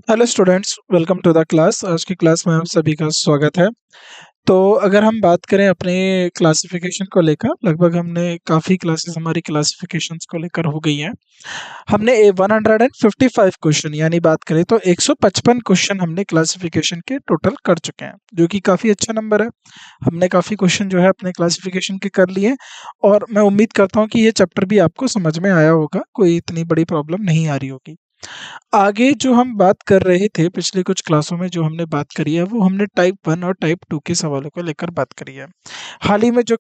Hello students, welcome to the class. आज की class में आप सभी का स्वागत है। तो अगर हम बात करें अपने क्लासिफिकेशन को लेकर, लगभग हमने काफ़ी क्लासेस हमारी क्लासिफिकेशंस को लेकर हो गई हैं। हमने 155 क्वेश्चन यानी बात करें तो 155 क्वेश्चन हमने क्लासिफिकेशन के टोटल कर चुके हैं, जो कि काफ़ी अच्छा नंबर है। हमने काफ़ी क्वेश्चन जो है अपने क्लासिफिकेशन के कर लिए और मैं उम्मीद करता हूँ कि ये चैप्टर भी आपको समझ में आया होगा, कोई इतनी बड़ी प्रॉब्लम नहीं आ रही होगी। आगे जो हम बात कर रहे थे पिछले कुछ क्लासों में, जो हमने बात करी है वो हमने टाइप 1 और टाइप 2 के सवालों को लेकर बात करी है। हाल ही में जो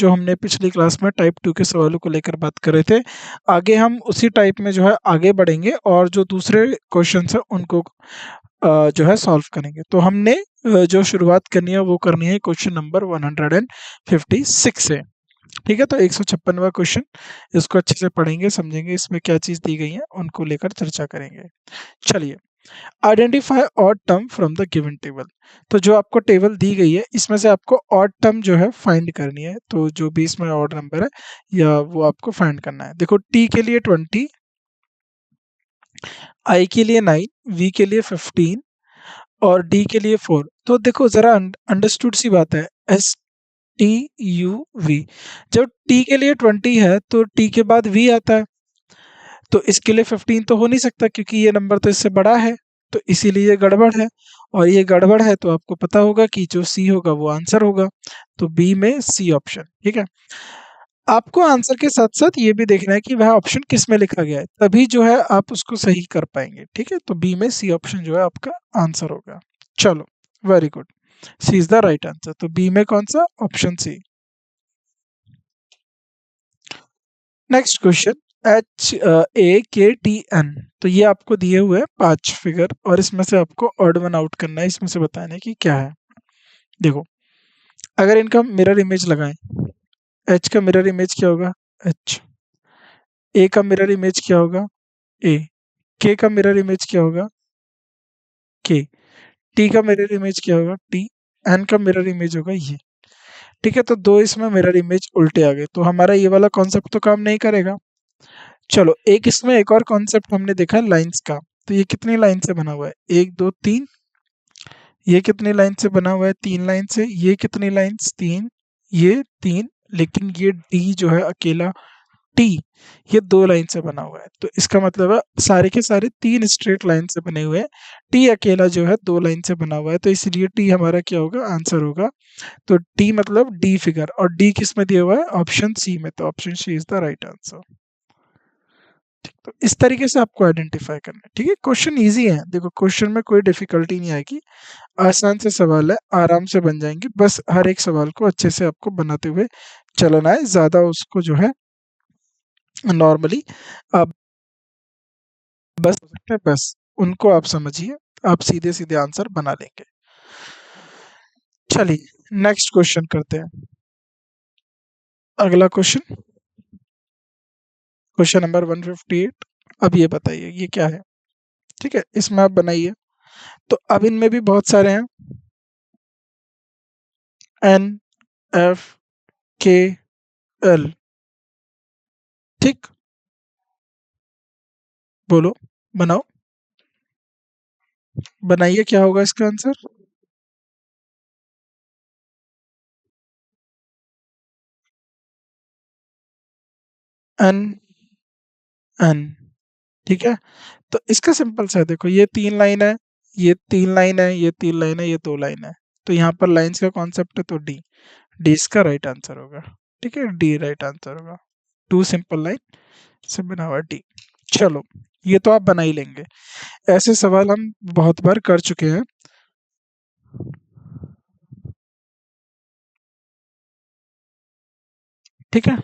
हमने पिछली क्लास में टाइप 2 के सवालों को लेकर बात कर रहे थे, आगे हम उसी टाइप में जो है आगे बढ़ेंगे और जो दूसरे क्वेश्चंस हैं उनको जो है सॉल्व करेंगे। तो हमने जो शुरुआत करनी है वो करनी है क्वेश्चन नंबर 156 से। ठीक है, तो 156वां क्वेश्चन, इसको अच्छे से पढ़ेंगे, समझेंगे इसमें क्या चीज़ दी गई है, उनको लेकर चर्चा करेंगे। चलिए, identify odd term from the given table. तो जो आपको टेबल दी गई है इसमें से आपको ऑड टर्म जो है फाइंड करनी है। तो जो भी इसमें ऑड नंबर है या वो आपको फाइंड करना है। देखो, टी के लिए 20, आई के लिए 9, वी के लिए 15 और डी के लिए 4। तो देखो जरा अंडरस्टूड सी बात है, एस टी यू वी। जब टी के लिए 20 है तो टी के बाद वी आता है, तो इसके लिए 15 तो हो नहीं सकता क्योंकि ये नंबर तो इससे बड़ा है। तो इसीलिए ये गड़बड़ है, और ये गड़बड़ है तो आपको पता होगा कि जो सी होगा वो आंसर होगा। तो बी में सी ऑप्शन। ठीक है, आपको आंसर के साथ साथ ये भी देखना है कि वह ऑप्शन किस में लिखा गया है, तभी जो है आप उसको सही कर पाएंगे। ठीक है, तो बी में सी ऑप्शन जो है आपका आंसर होगा। चलो, very good, C is the right answer. तो बी में कौन सा option? C. Next question, HAKTN। तो ये आपको दिए हुए 5 फिगर और इसमें से आपको ऑड वन आउट करना है, इसमें से बताने की क्या है। देखो, अगर इनका मिरर इमेज लगाएं, H का मिरर इमेज क्या होगा? H। A का मिरर इमेज क्या होगा? A। K का मिरर इमेज क्या होगा? K। T का मिरर इमेज क्या होगा? T। N का मिरर इमेज होगा ये। ठीक है, तो दो इसमें मिरर इमेज उल्टे आ गए, तो हमारा ये वाला कॉन्सेप्ट तो काम नहीं करेगा। चलो, एक इसमें एक और कॉन्सेप्ट हमने देखा लाइंस का। तो ये कितनी लाइन से बना हुआ है? 1 2 3। ये कितनी लाइन से बना हुआ है? 3 लाइन से। ये कितनी लाइन्स? 3। ये 3। लेकिन ये डी जो है अकेला, टी, ये 2 लाइन से बना हुआ है। तो इसका मतलब है सारे के सारे 3 स्ट्रेट लाइन से बने हुए हैं, टी अकेला जो है 2 लाइन से बना हुआ है। तो इसलिए टी हमारा क्या होगा? आंसर होगा। तो टी मतलब डी फिगर, और डी किस में दिया हुआ है? ऑप्शन सी में। तो option C is the right answer. तो इस तरीके से आपको आइडेंटिफाई करना है। ठीक है, क्वेश्चन इजी है, देखो क्वेश्चन में कोई डिफिकल्टी नहीं आएगी, आसान से सवाल है, आराम से बन जाएंगे। बस हर एक सवाल को अच्छे से आपको बनाते हुए चलना है, ज्यादा उसको जो है नॉर्मली आप बस हो सकते हैं, बस उनको आप समझिए, आप सीधे सीधे आंसर बना लेंगे। चलिए, नेक्स्ट क्वेश्चन करते हैं। अगला क्वेश्चन, क्वेश्चन नंबर 158। अब ये बताइए ये क्या है? ठीक है, इसमें आप बनाइए। तो अब इनमें भी बहुत सारे हैं, एन, एफ, के, एल। ठीक, बोलो, बनाओ, बनाइए, क्या होगा इसका आंसर? N, N. ठीक है, तो इसका सिंपल सा है, देखो ये 3 लाइन है, ये 3 लाइन है, ये 3 लाइन है, ये 2 लाइन है। तो यहाँ पर लाइंस का कॉन्सेप्ट है, तो डी, डी इसका राइट आंसर होगा। ठीक है, डी राइट आंसर होगा। 2 सिंपल लाइन से बना हुआ डी। चलो, ये तो आप बना ही लेंगे, ऐसे सवाल हम बहुत बार कर चुके हैं। ठीक है,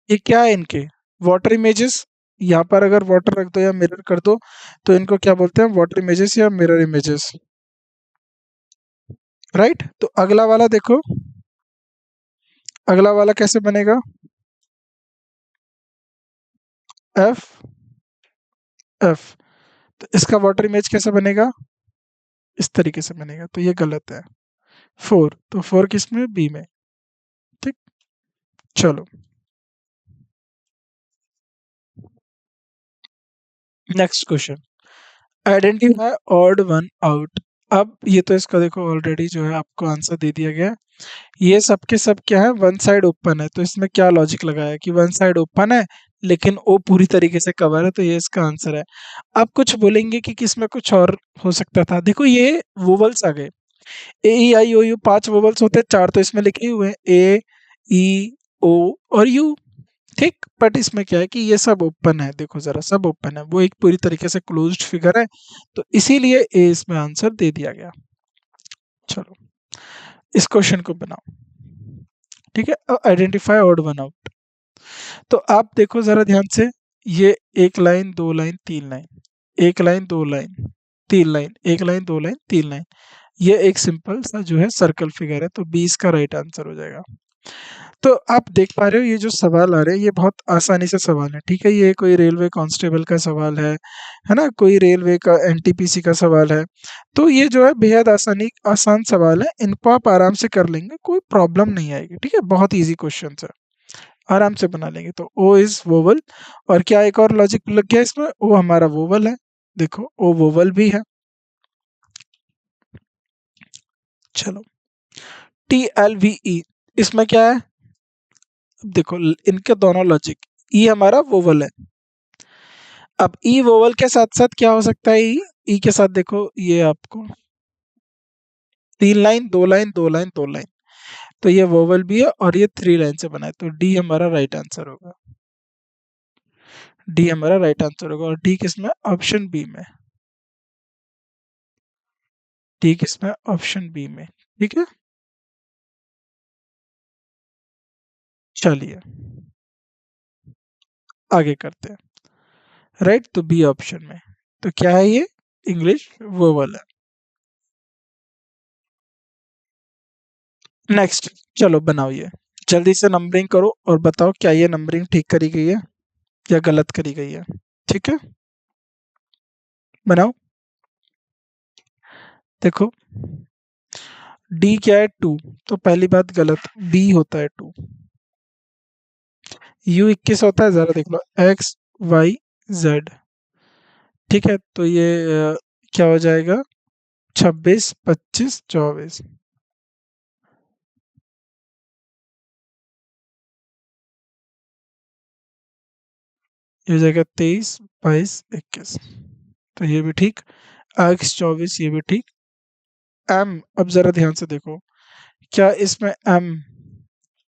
ये क्या है इनके? Water images. यहाँ पर अगर वाटर रख दो या मिरर कर दो तो इनको क्या बोलते हैं? वाटर इमेजेस या मिरर इमेजेस। राइट, तो अगला वाला देखो, अगला वाला कैसे बनेगा? F, F. तो इसका वाटर इमेज कैसे बनेगा? इस तरीके से बनेगा, तो ये गलत है। 4, तो 4 किस में? बी में। ठीक, चलो next question, identify odd one out. अब ये तो इसका देखो ऑलरेडी जो है आपको आंसर दे दिया गया है। ये सब के सब क्या है, वन साइड ओपन है, तो इसमें क्या लॉजिक लगाया कि वन साइड ओपन है लेकिन ओ पूरी तरीके से कवर है, तो ये इसका आंसर है। आप कुछ बोलेंगे कि किसमें कुछ और हो सकता था, देखो ये वोवल्स आ गए, ए ई आई ओ यू, पांच वोवल्स होते हैं, चार तो इसमें लिखे ही हुए हैं, ए ई ओ और यू, ठीक। बट इसमें क्या है कि ये सब ओपन है, देखो जरा सब ओपन है, वो एक पूरी तरीके से क्लोज्ड फिगर है, तो इसीलिए ए इसमें आंसर दे दिया गया। चलो इस क्वेश्चन को बनाओ, ठीक है। अब आइडेंटिफाई ऑड वन आउट, तो आप देखो जरा ध्यान से, ये एक लाइन दो लाइन तीन लाइन, एक लाइन दो लाइन तीन लाइन, एक लाइन दो लाइन तीन लाइन, ये एक सिंपल सा जो है सर्कल फिगर है, तो 20 का राइट आंसर हो जाएगा। तो आप देख पा रहे हो ये जो सवाल आ रहे हैं ये बहुत आसानी से सवाल है, ठीक है। ये कोई रेलवे कांस्टेबल का सवाल है ना, कोई रेलवे का एनटीपीसी का सवाल है, तो ये जो है बेहद आसान सवाल है, इनको आप आराम से कर लेंगे, कोई प्रॉब्लम नहीं आएगी, ठीक है। बहुत इजी क्वेश्चन है, आराम से बना लेंगे। तो ओ इज वोवल, और क्या एक और लॉजिक लग गया इसमें, ओ हमारा वोवल है, देखो ओ वोवल भी है। चलो टी एल वी ई, इसमें क्या है, देखो इनके दोनों लॉजिक, ई हमारा वोवल है, अब ई वोवल के साथ साथ क्या हो सकता है, ई ई के साथ देखो ये आपको तीन लाइन दो लाइन दो लाइन दो लाइन, तो ये वोवल भी है और ये थ्री लाइन से बना है, तो डी हमारा राइट आंसर होगा, डी हमारा राइट आंसर होगा। और डी किसमें, ऑप्शन बी में, डी किसमें, ऑप्शन बी में, ठीक है। चलिए आगे करते हैं, राइट, तो बी ऑप्शन में, तो क्या है ये, इंग्लिश वोवल है। नेक्स्ट, चलो बनाओ ये, जल्दी से नंबरिंग करो और बताओ क्या ये नंबरिंग ठीक करी गई है या गलत करी गई है, ठीक है। बनाओ, देखो डी क्या है, टू, तो पहली बात गलत, बी होता है टू, यू 21 होता है, जरा देख लो, एक्स वाई जेड, ठीक है, तो ये क्या हो जाएगा, 26 25 24, ये हो जाएगा 23 22 21, तो ये भी ठीक, एक्स 24 ये भी ठीक। एम, अब जरा ध्यान से देखो, क्या इसमें एम,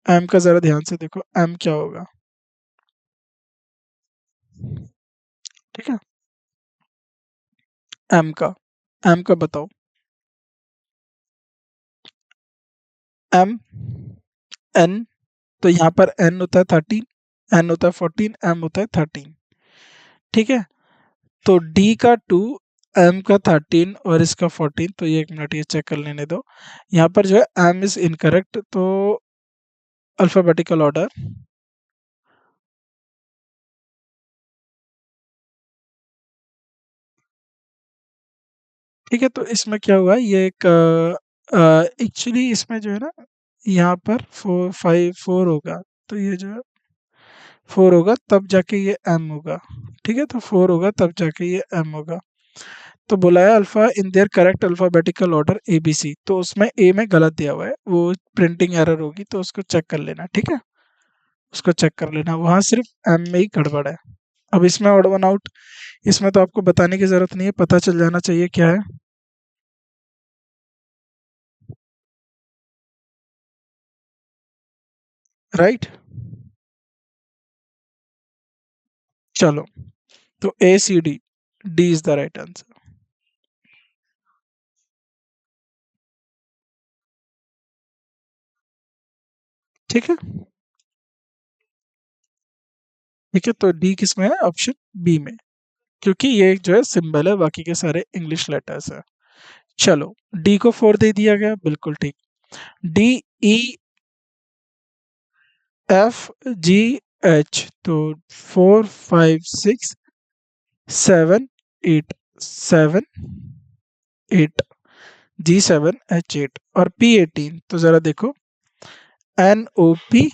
एम का जरा ध्यान से देखो, एम क्या होगा, ठीक है, एम का बताओ, एम एन, तो यहाँ पर एन होता है 13, एन होता है 14, एम होता है 13, ठीक है। तो डी का 2, एम का 13 और इसका 14, तो ये एक मिनट ये चेक कर लेने दो, यहाँ पर जो है एम इज इनकरेक्ट, तो अल्फाबेटिकल ऑर्डर, ठीक है। तो इसमें क्या हुआ, ये एक एक्चुअली इसमें जो है ना, यहाँ पर फोर फाइव फोर होगा, तो ये जो है फोर होगा तब जाके ये एम होगा, ठीक है, तो फोर होगा तब जाके ये एम होगा। तो बोला है alpha in their correct alphabetical order A B C, तो उसमें ए में गलत दिया हुआ है, वो प्रिंटिंग एरर होगी, तो उसको चेक कर लेना, ठीक है, उसको चेक कर लेना, वहां सिर्फ एम में ही गड़बड़ है। अब इसमें ऑड वन आउट, इसमें तो आपको बताने की जरूरत नहीं है, पता चल जाना चाहिए क्या है, राइट। चलो, तो A C D, D is the right answer, ठीक है, ठीक है। तो डी किस में है, ऑप्शन बी में, क्योंकि ये जो है सिंबल है, बाकी के सारे इंग्लिश लेटर्स है। चलो डी को फोर दे दिया गया, बिल्कुल ठीक। D E F G H, तो four five six seven eight, seven eight, G seven H eight और पी 18, तो जरा देखो, एन ओ पी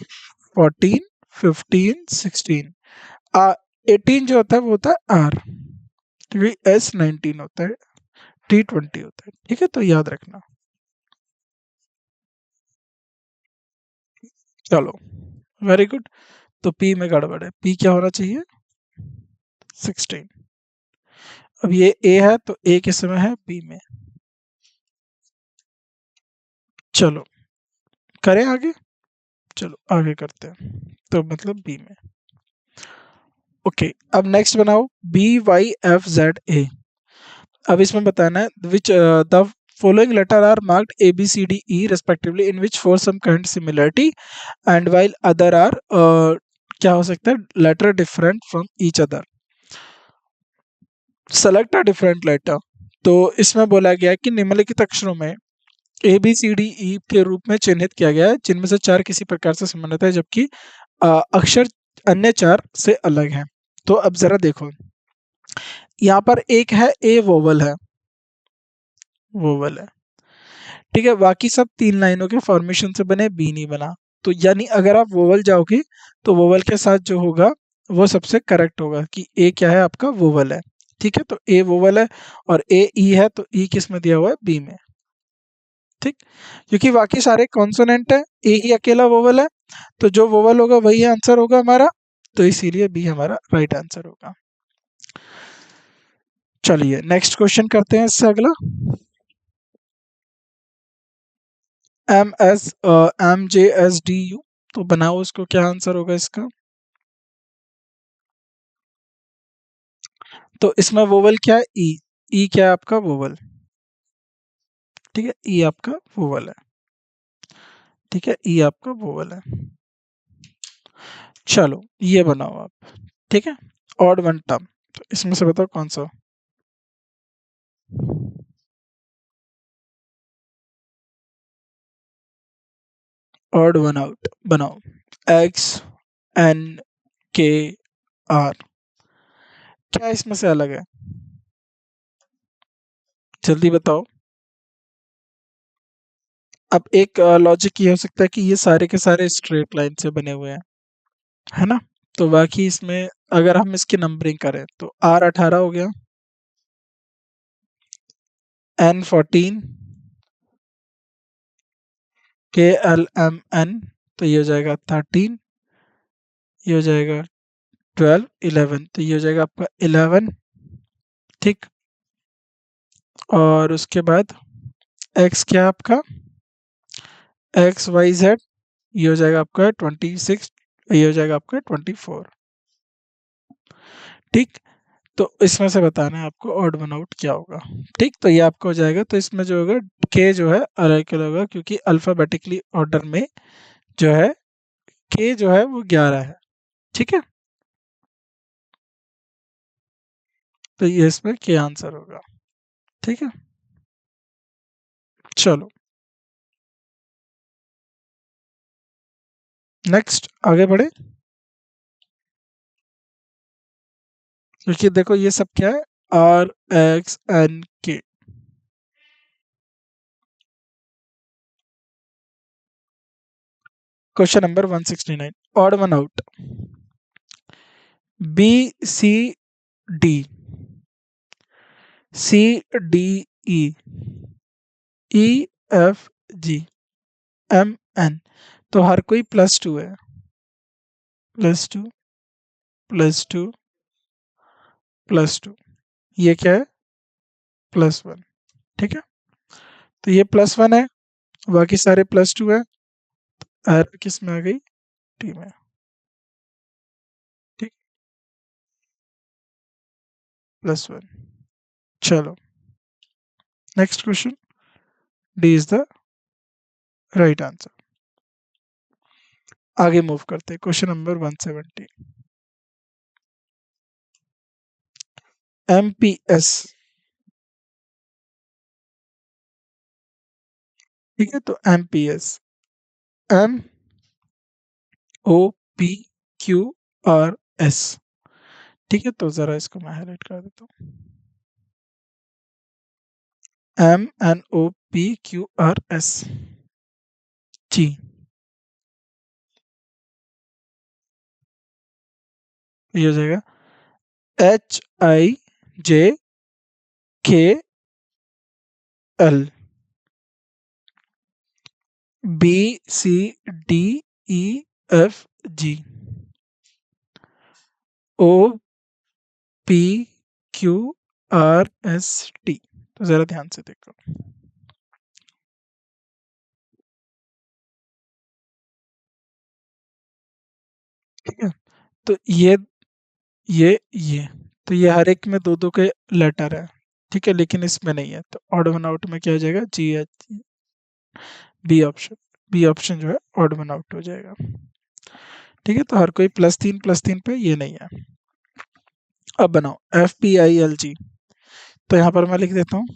14, 15, 16। 18 जो होता है वो होता है आर, क्योंकि एस 19 होता है, टी 20 होता है। ठीक है, तो याद रखना। चलो, वेरी गुड। तो पी में गड़बड़ है, पी क्या होना चाहिए? 16। अब ये ए है तो ए किस में है? बी में। चलो करें आगे। चलो आगे करते हैं, तो मतलब बी में। ओके, अब नेक्स्ट बनाओ B Y F Z A. अब इसमें बताना है which the following letter are marked A, B, C, D, E respectively in which for some kind similarity and while other are क्या हो सकता है? letter different from each other, select a different letter। तो इसमें बोला गया है कि निम्नलिखित अक्षरों में ए बी सी डी ई के रूप में चिन्हित किया गया है जिनमें से चार किसी प्रकार से संबंधित है जबकि अक्षर अन्य चार से अलग हैं। तो अब जरा देखो, यहाँ पर एक है ए वोवल है, वोवल है, ठीक है, बाकी सब तीन लाइनों के फॉर्मेशन से बने, बी नहीं बना। तो यानी अगर आप वोवल जाओगे तो वोवल के साथ जो होगा वो सबसे करेक्ट होगा कि ए क्या है? आपका वोवल है। ठीक है, तो ए वोवल है और ए ई है, तो ई किस में दिया हुआ है? बी में। ठीक, क्योंकि बाकी सारे कॉन्सोनेंट है, ए ही अकेला वोवल है, तो जो वोवल होगा वही आंसर होगा हमारा, तो इसीलिए बी हमारा राइट आंसर होगा। चलिए नेक्स्ट क्वेश्चन करते हैं इससे अगला। MJ SD U, तो बनाओ उसको, क्या आंसर होगा इसका? तो इसमें वोवल क्या है? ई। ई क्या है आपका? वोवल। ठीक है, ई आपका वोवल है। ठीक है, ई आपका वोवल है। चलो ये बनाओ आप। ठीक है, ऑड वन टर्म, तो इसमें से बताओ कौन सा? ऑड वन आउट बनाओ। XNKR, क्या इसमें से अलग है? जल्दी बताओ। अब एक लॉजिक ये हो सकता है कि ये सारे के सारे स्ट्रेट लाइन से बने हुए हैं, है ना? तो बाकी इसमें अगर हम इसकी नंबरिंग करें तो R18 हो गया, N14, KLMN, तो ये हो जाएगा 13, ये हो जाएगा 12, 11, तो ये हो जाएगा आपका 11। ठीक, और उसके बाद X क्या है आपका? XYZ, ये हो जाएगा आपका 26, ये हो जाएगा आपका 24। ठीक, तो इसमें से बताना है आपको ऑड वन आउट क्या होगा। ठीक, तो ये आपका हो जाएगा, तो इसमें जो होगा के जो है अलग अलग होगा क्योंकि अल्फाबेटिकली ऑर्डर में जो है के जो है वो 11 है। ठीक है, तो ये इसमें के आंसर होगा। ठीक है, चलो नेक्स्ट आगे बढ़े, क्योंकि देखो ये सब क्या है? RXNK। Question number 169, odd one out. BCD, CDE, EFGMN, तो हर कोई +2 है, +2, +2, +2, ये क्या है? +1। ठीक है, तो ये +1 है, बाकी सारे +2 है, एरर किस में आ गई? टी में। ठीक, +1। चलो next question, D is the right answer. आगे मूव करते हैं, क्वेश्चन नंबर 170। MPS, ठीक है, तो MPS, MOPQRS। ठीक है, तो जरा इसको मैं हाईलाइट कर देता हूँ, MNOPQRS। जी, ये हो जाएगा HIJKL BCDEFG OPQRST। तो जरा ध्यान से देखो। ठीक है, तो ये तो ये हर एक में दो दो के लेटर है। ठीक है, लेकिन इसमें नहीं है, तो ऑड वन आउट में क्या हो जाएगा, GH। बी ऑप्शन जो है ऑड वन आउट हो जाएगा। ठीक है, तो हर कोई +3 पे, ये नहीं है। अब बनाओ FPILG। तो यहाँ पर मैं लिख देता हूँ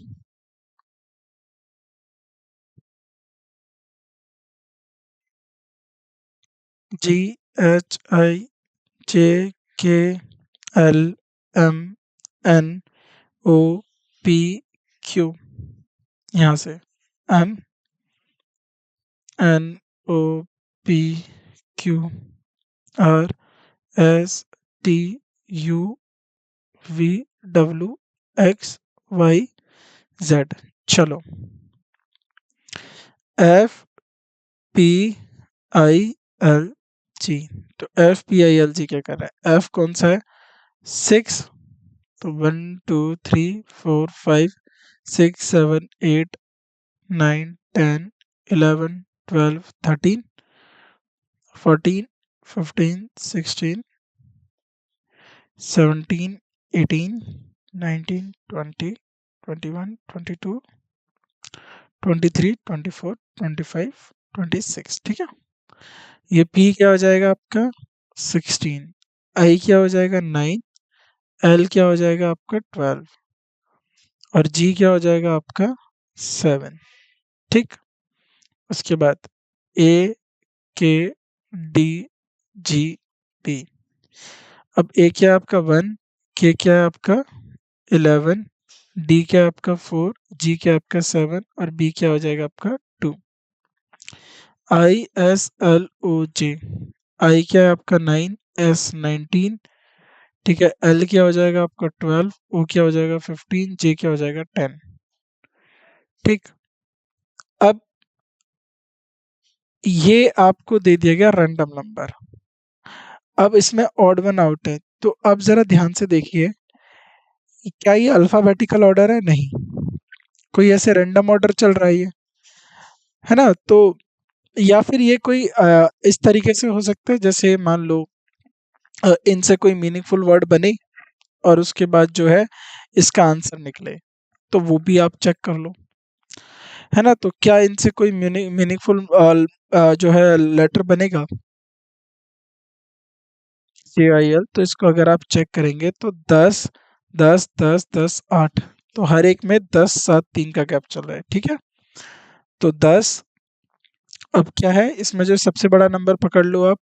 GHIJKLMNOPQ, यहाँ से MNOPQRSTUVWXYZ। चलो, FPILG। तो FPILG क्या कर रहा है, F कौन सा है, 6। तो 1 2 3 4 5 6 7 8 9 10 11 12 13 14 15 16 17 18 19 20 21 22 23 24 25 26। ठीक है, ये P क्या हो जाएगा आपका 16, I क्या हो जाएगा 9, L क्या हो जाएगा आपका 12 और G क्या हो जाएगा आपका 7। ठीक, उसके बाद AKDGB। अब A क्या है आपका 1, K क्या है आपका 11, D क्या है आपका 4, G क्या है आपका 7 और B क्या हो जाएगा आपका 2। ISLOJ, I क्या है आपका 9, S 19। ठीक है, L क्या हो जाएगा आपका 12, O क्या हो जाएगा 15, J क्या हो जाएगा 10। ठीक, अब ये आपको दे दिया गया रैंडम नंबर। अब इसमें ऑड वन आउट है, तो अब जरा ध्यान से देखिए, क्या ये अल्फाबेटिकल ऑर्डर है, नहीं, कोई ऐसे रैंडम ऑर्डर चल रहा है ना। तो या फिर ये कोई इस तरीके से हो सकता है, जैसे मान लो इनसे कोई मीनिंगफुल वर्ड बने और उसके बाद जो है इसका आंसर निकले, तो वो भी आप चेक कर लो, है ना। तो क्या इनसे कोई मीनिंगफुल जो है लेटर बनेगा, CIL। तो इसको अगर आप चेक करेंगे तो 10 10 10 10 8, तो हर एक में 10 7 3 का गैप चल रहा है। ठीक है, तो 10। अब क्या है इसमें, जो सबसे बड़ा नंबर पकड़ लो आप,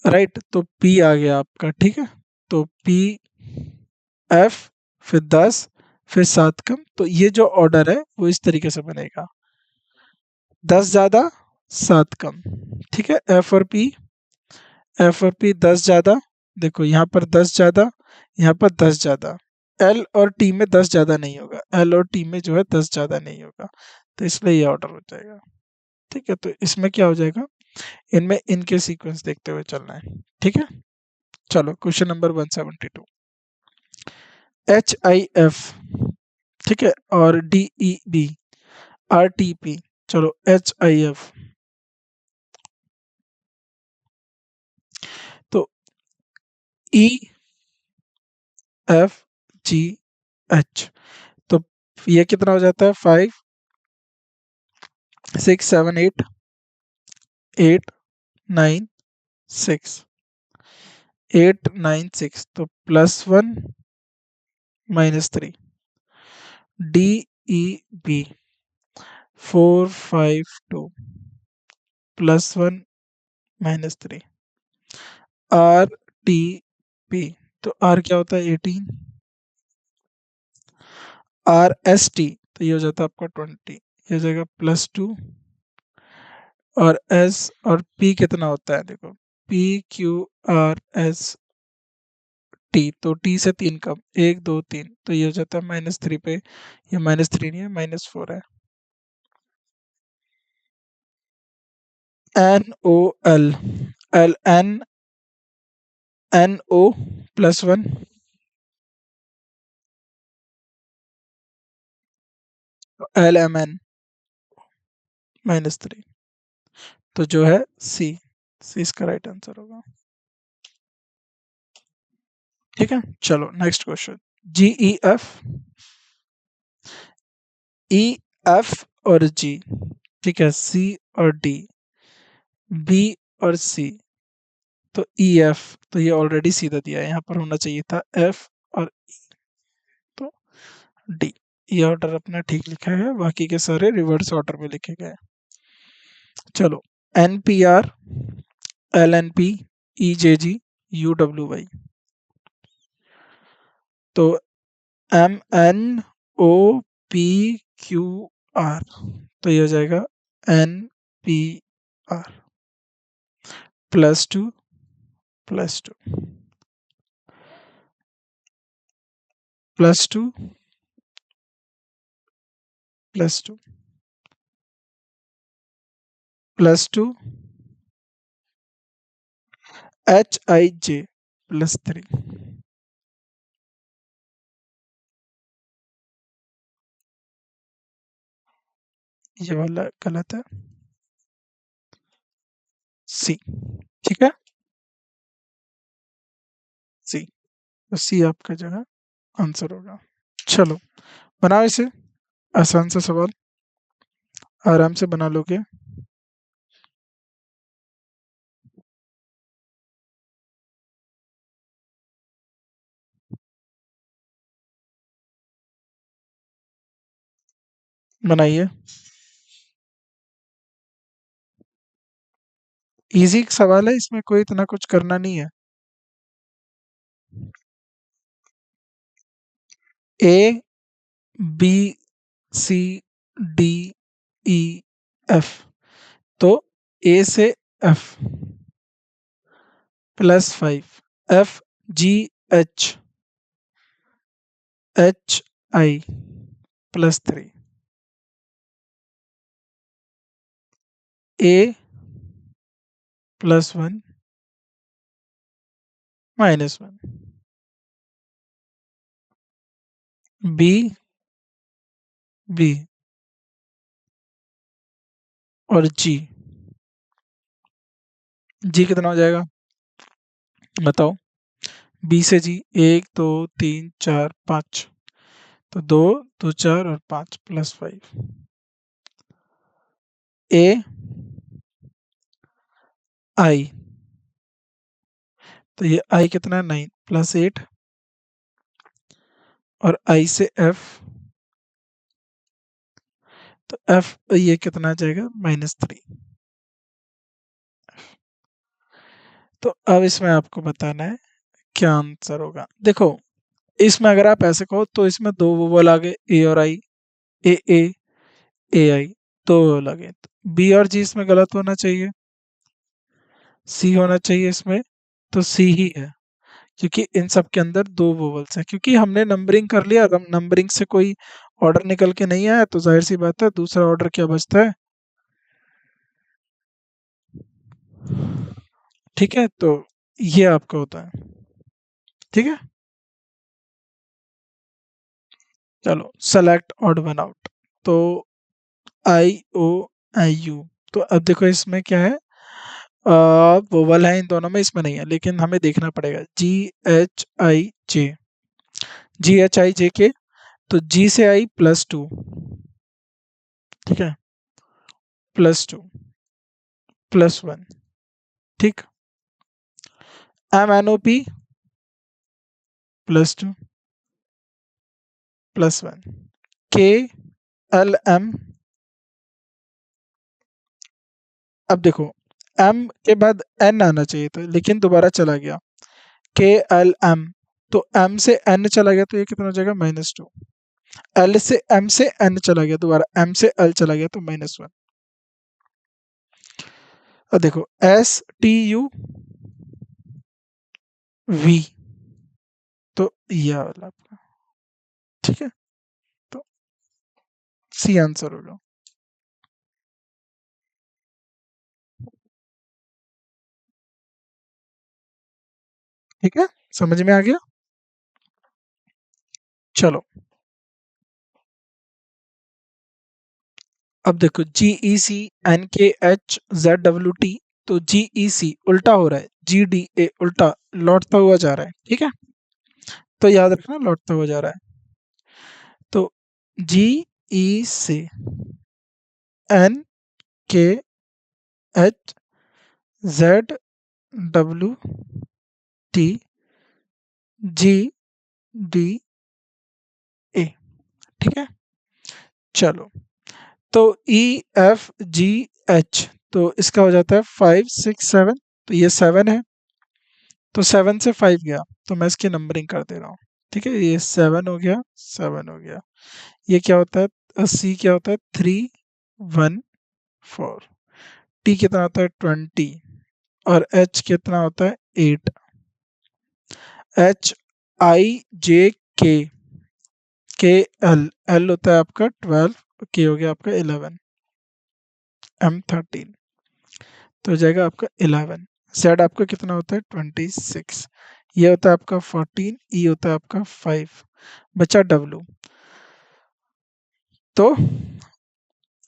राइट, तो P आ गया आपका। ठीक है, तो PF, फिर 10, फिर 7 कम, तो ये जो ऑर्डर है वो इस तरीके से बनेगा, 10 ज़्यादा 7 कम। ठीक है, F और P 10 ज़्यादा, देखो यहाँ पर 10 ज़्यादा, यहाँ पर 10 ज़्यादा। L और T में 10 ज़्यादा नहीं होगा, L और T में जो है 10 ज़्यादा नहीं होगा, तो इसलिए ये ऑर्डर हो जाएगा। ठीक है, तो इसमें क्या हो जाएगा, इनमें इनके सीक्वेंस देखते हुए चलना है। ठीक है, चलो क्वेश्चन नंबर 172, HIF। ठीक है, और DEB, RTP। चलो HIF, तो EFGH, तो ये कितना हो जाता है, 5 6 7 8 8 9 6 8 9 6, तो +1 -3। DEB 4 5 2, +1 -3। RTP, तो R क्या होता है 18। RST, तो ये हो जाता है आपका 20, ये हो जाएगा +2। और S और P कितना होता है, देखो PQRS टी, तो टी से 3 कम, 1 2 3, तो ये हो जाता है -3 पे, ये -3 नहीं है, -4 है। NOL, NO +1, LMN -3, तो जो है सी, सी इसका राइट आंसर होगा। ठीक है, चलो नेक्स्ट क्वेश्चन। GEF और G, ठीक है, C और D, B और C, तो EF, तो ये ऑलरेडी सीधा दिया है, यहाँ पर होना चाहिए था F और E, तो D। ये ऑर्डर अपना ठीक लिखा है, बाकी के सारे रिवर्स ऑर्डर में लिखे गए हैं। चलो, NPR, LNP, EJG, UWY, तो MNOPQR, तो ये हो जाएगा NPR +2 +2 +2 +2 +2 HIJ +3, ये वाला गलत है, सी। ठीक है, सी, तो सी आपका जो है आंसर होगा। चलो, बनाओ इसे, आसान सा सवाल, आराम से बना लोगे। बनाइए, इजी सवाल है, इसमें कोई इतना कुछ करना नहीं है। A B C D E F, तो A से F +5, F G H H I +3, A +1 -1, B B और G, G कितना हो जाएगा बताओ। B से G, 1 2 3 4 5, तो 2 2 4 और 5 +5, A I, तो ये I कितना है, 9 +8, और I से F, तो F ये कितना आ जाएगा, -3। तो अब इसमें आपको बताना है क्या आंसर होगा। देखो, इसमें अगर आप ऐसे कहो तो इसमें दो वोवल आ गए, ए और आई, ए आई, दो वोवल आ गए, बी और जी इसमें गलत होना चाहिए, सी होना चाहिए इसमें, तो सी ही है, क्योंकि इन सब के अंदर दो वोवल्स हैं, क्योंकि हमने नंबरिंग कर लिया, नंबरिंग से कोई ऑर्डर निकल के नहीं आया, तो जाहिर सी बात है दूसरा ऑर्डर क्या बचता है। ठीक है, तो ये आपका होता है। ठीक है, चलो, सेलेक्ट ऑड वन आउट, तो IOIU, तो अब देखो इसमें क्या है, वोवल है इन दोनों में, इसमें नहीं है, लेकिन हमें देखना पड़ेगा। GHIJ तो G से आई +2, ठीक है, +2 +1, ठीक, MNOP +2 +1, KLM, अब देखो M के बाद N आना चाहिए था, लेकिन दोबारा चला गया, KLM, तो M से N चला गया, तो ये कितना हो जाएगा, -2, L से M से N चला गया, दोबारा M से L चला गया, तो -1। अब देखो STUV, तो ये वाला आपका, ठीक है, तो सी आंसर होगा। ठीक है, समझ में आ गया। चलो अब देखो, GECNKHZWT, तो GEC उल्टा हो रहा है, GDA उल्टा लौटता हुआ जा रहा है, ठीक है, तो याद रखना लौटता हुआ जा रहा है। तो GECNKHZWT GDA, ठीक है। चलो, तो EFGH, तो इसका हो जाता है 5 6 7, तो ये 7 है, तो 7 से 5 गया, तो मैं इसकी नंबरिंग कर दे रहा हूँ, ठीक है, ये 7 हो गया, 7 हो गया। ये क्या होता है, C क्या होता है, 3 1 4। T कितना होता है, 20, और H कितना होता है, 8। HIJK, L होता है आपका 12, K हो गया आपका 11, M13, तो हो जाएगा आपका 11। Z आपका कितना होता है, 26, ये होता है आपका 14, E होता है आपका 5, बचा W, तो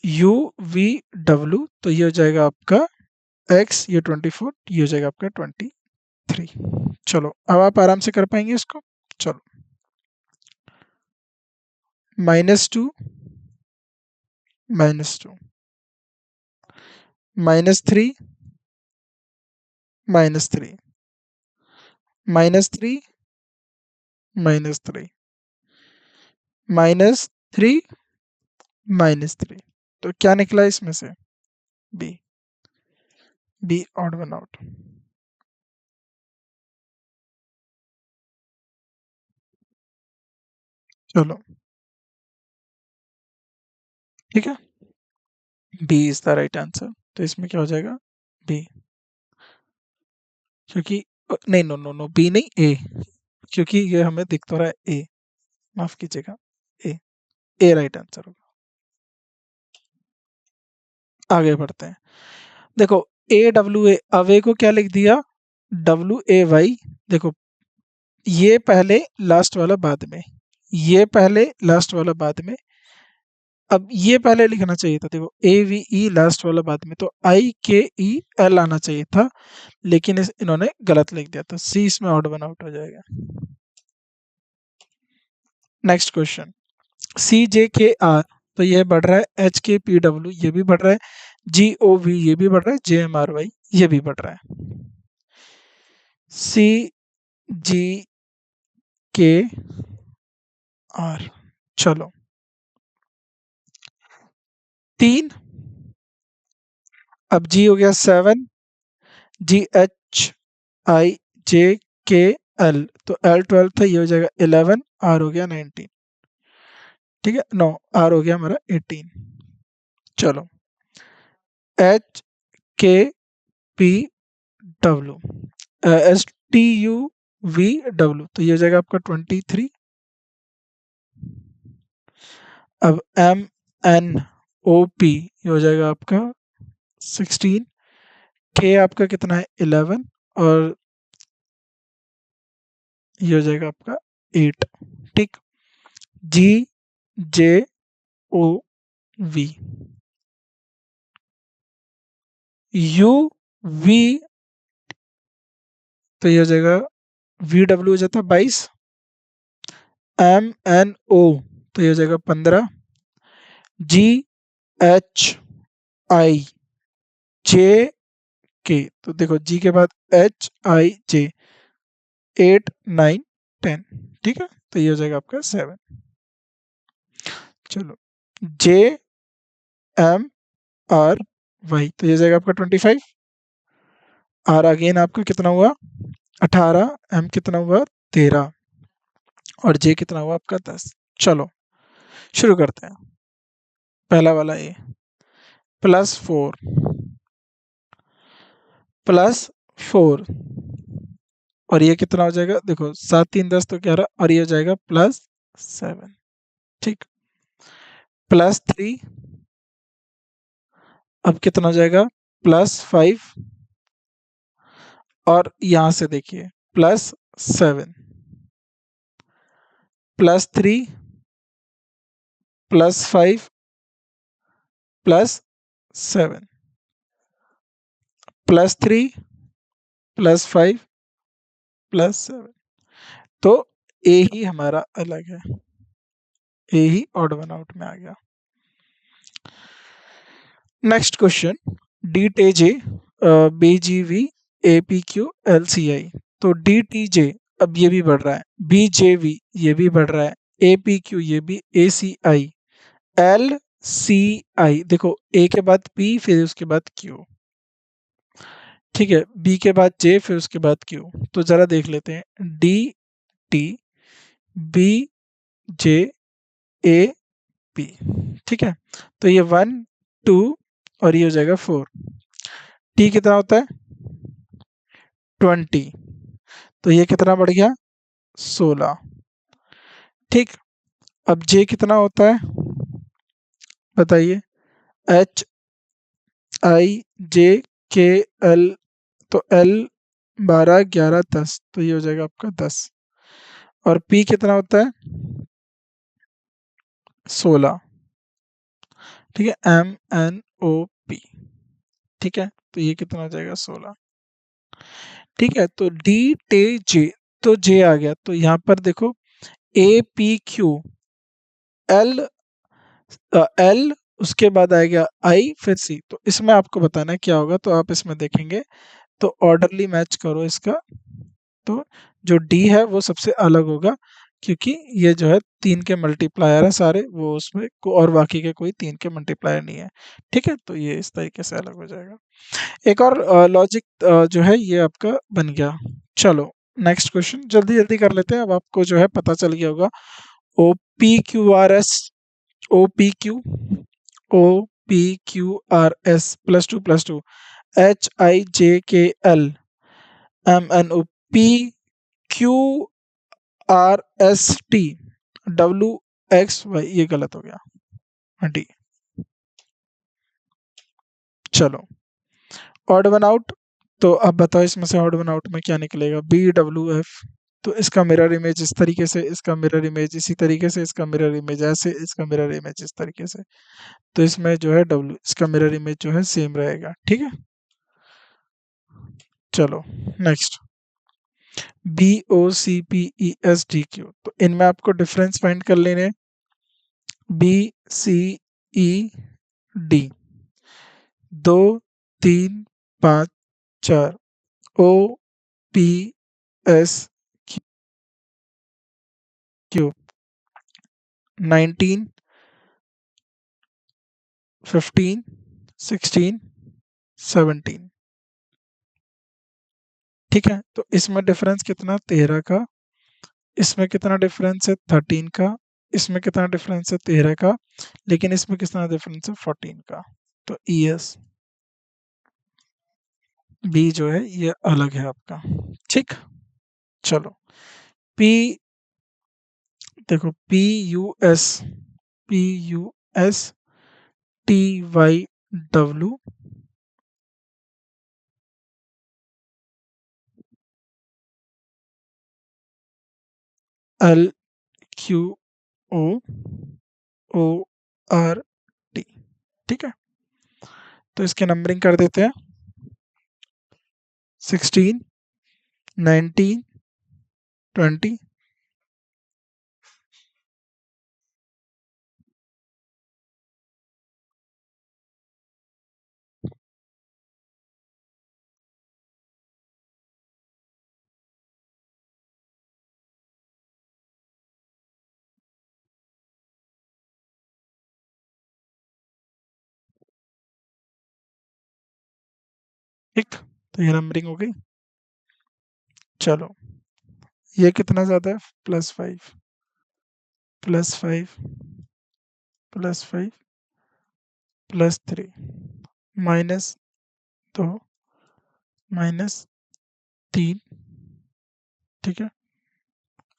UVW, तो ये हो जाएगा आपका X, ये 24, ये हो जाएगा आपका 23। चलो अब आप आराम से कर पाएंगे इसको। चलो, -2 -2, -3 -3, -3 -3, -3 -3, तो क्या निकला इसमें से, B, B odd one out. चलो ठीक है, B is the right answer, तो इसमें क्या हो जाएगा, बी, क्योंकि नहीं, नो नो नो, बी नहीं, ए, क्योंकि ये हमें दिख तो रहा है ए, माफ कीजिएगा, ए, ए राइट आंसर होगा। आगे बढ़ते हैं, देखो AWA, अवे को क्या लिख दिया, WAY, देखो ये पहले लास्ट वाला बाद में, ये पहले लास्ट वाला बाद में, अब ये पहले लिखना चाहिए था, देखो AVE लास्ट वाला बाद में, तो IKEL आना चाहिए था, लेकिन इन्होंने गलत लिख दिया, तो सी इसमें ऑड वन आउट हो जाएगा। नेक्स्ट क्वेश्चन, CJKR, तो ये बढ़ रहा है, HKPW ये भी बढ़ रहा है, GOV ये भी बढ़ रहा है, JMRY ये भी बढ़ रहा है, CGKR, चलो 3, अब G हो गया 7, GHIJKL, तो L12 था, ये हो जाएगा 11, R हो गया 19, ठीक है, नो, R हो गया हमारा 18। चलो HKPW, STUVW, तो ये हो जाएगा आपका 23। अब MNOP ये हो जाएगा आपका 16, K आपका कितना है, 11, और ये हो जाएगा आपका 8, ठीक। GJOV, UV, तो ये हो जाएगा, VW हो जाता है 22, MNO, तो ये हो जाएगा 15, GHIJK, तो देखो G के बाद HIJ, 8 9 10, ठीक है, तो ये हो जाएगा आपका 7। चलो JMRY, तो ये हो जाएगा आपका 25, R अगेन आपका कितना हुआ, 18, M कितना हुआ, 13, और J कितना हुआ आपका 10। चलो शुरू करते हैं, पहला वाला A, +4 +4, और ये कितना हो जाएगा, देखो 7 3 10 तो 11, और ये हो जाएगा +7। ठीक, +3, अब कितना हो जाएगा, +5, और यहां से देखिए +7, +3, +5, +7, +3, +5, +7। तो ए ही हमारा अलग है, ए ही ऑड वन आउट में आ गया। Next question, D T J B G V A P Q L C I. तो डी टी जे अब ये भी बढ़ रहा है, बी जे वी ये भी बढ़ रहा है, ए पी क्यू ये भी, ए सी आई, एल सी आई, देखो ए के बाद पी फिर उसके बाद क्यू, ठीक है, बी के बाद जे फिर उसके बाद क्यू। तो जरा देख लेते हैं, D T B J A P, ठीक है, तो ये 1 2 और ये हो जाएगा 4। टी कितना होता है 20, तो ये कितना बढ़ गया 16। ठीक, अब जे कितना होता है बताइए, H I J K L, तो एल 12 11 10, तो ये हो जाएगा आपका 10। और पी कितना होता है 16, ठीक है, एम एन ओ पी, ठीक है, तो ये कितना हो जाएगा 16। ठीक है, तो डी टे जे, तो जे आ गया, तो यहाँ पर देखो ए पी क्यू एल, एल उसके बाद आएगा आई फिर सी, तो इसमें आपको बताना है क्या होगा, तो आप इसमें देखेंगे तो ऑर्डरली मैच करो इसका, तो जो डी है वो सबसे अलग होगा, क्योंकि ये जो है 3 के मल्टीप्लायर है सारे, वो उसमें और बाकी के कोई 3 के मल्टीप्लायर नहीं है। ठीक है, तो ये इस तरीके से अलग हो जाएगा। एक और लॉजिक जो है ये आपका बन गया। चलो नेक्स्ट क्वेश्चन जल्दी जल्दी कर लेते हैं, अब आपको जो है पता चल गया होगा। O P Q R S, O P Q, O P Q R S +2 H I J K L M N O P Q R S T W X Y, ये गलत हो गया डी। चलो ऑड वन आउट, तो अब बताओ इसमें से ऑड वन आउट में क्या निकलेगा, बी डब्ल्यू एफ, तो इसका मिरर इमेज इस तरीके से, इसका मिरर इमेज इसी तरीके से, इसका मिरर इमेज ऐसे, इसका मिरर इमेज इस तरीके से, तो इसमें जो है डब्ल्यू, इसका मिरर इमेज जो है सेम रहेगा। ठीक है, चलो next, B O C P E S D Q, तो इनमें आपको डिफरेंस फाइंड कर लेने, B C E D, 2 3 5 4, O P S Q, 19 15 16 17। ठीक है, तो इसमें डिफरेंस कितना 13 का, इसमें कितना डिफरेंस है 13 का, इसमें कितना डिफरेंस है 13 का, लेकिन इसमें कितना डिफरेंस है 14 का। तो ई एस बी जो है ये अलग है आपका। ठीक, चलो पी, देखो P U S T Y W L Q O O R T. ठीक है, तो इसके नंबरिंग कर देते हैं, 16 19 20। ठीक, तो ये नंबरिंग हो गई। चलो ये कितना ज़्यादा है, +5 +5 +5 +3 -2 -3 ठीक है।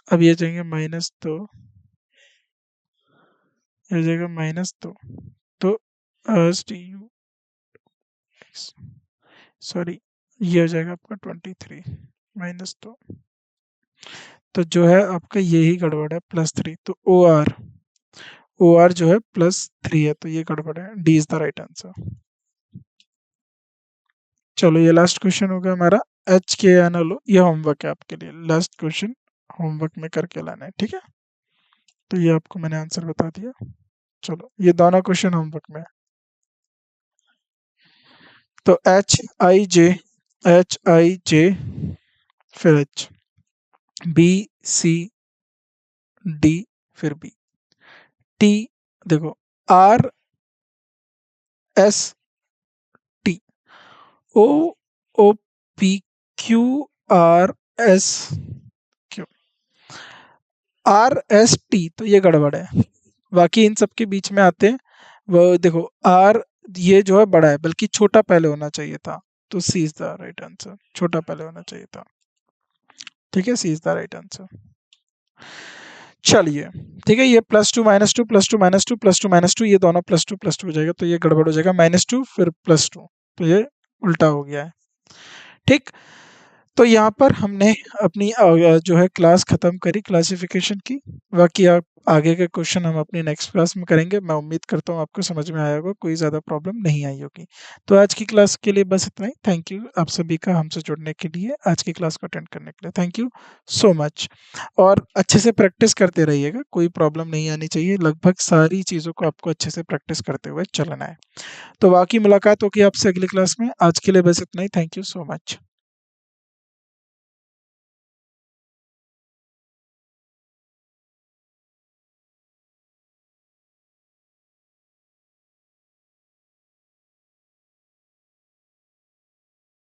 अब ये जाएंगे -2, ये हो जाएगा -2, तो सॉरी, ये हो जाएगा आपका 23 -2, तो जो है आपका यही गड़बड़ है +3, तो ओ आर जो है +3 है, तो ये गड़बड़ है, D is the right answer. चलो ये लास्ट क्वेश्चन हो गया हमारा। एच के एन एल ओ, ये होमवर्क है आपके लिए, लास्ट क्वेश्चन होमवर्क में करके लाना है, ठीक है। तो ये आपको मैंने आंसर बता दिया। चलो ये दोनों क्वेश्चन होमवर्क में है। तो एच आई जे फिर एच, बी सी डी फिर बी, टी, देखो R S T, O O P Q R S Q, R S T, तो ये गड़बड़ है। बाकी इन सब के बीच में आते हैं वो, देखो आर, ये जो है बड़ा है, बल्कि छोटा पहले होना चाहिए था, तो सी इज द राइट आंसर, छोटा पहले होना चाहिए था, ठीक है, सी इज द राइट आंसर। चलिए ठीक है, ये +2 -2 +2 -2 +2 -2, ये दोनों +2 हो जाएगा, तो ये गड़बड़ हो जाएगा, -2 फिर +2, तो ये उल्टा हो गया है, ठीक। तो यहाँ पर हमने अपनी जो है क्लास ख़त्म करी क्लासिफिकेशन की। बाकी आप आगे के क्वेश्चन हम अपनी नेक्स्ट क्लास में करेंगे। मैं उम्मीद करता हूँ आपको समझ में आया होगा, कोई ज़्यादा प्रॉब्लम नहीं आई होगी। तो आज की क्लास के लिए बस इतना ही। थैंक यू आप सभी का हमसे जुड़ने के लिए, आज की क्लास को अटेंड करने के लिए थैंक यू सो मच। और अच्छे से प्रैक्टिस करते रहिएगा, कोई प्रॉब्लम नहीं आनी चाहिए, लगभग सारी चीज़ों को आपको अच्छे से प्रैक्टिस करते हुए चलना है। तो बाकी मुलाकात होगी आपसे अगली क्लास में। आज के लिए बस इतना ही। Thank you so much.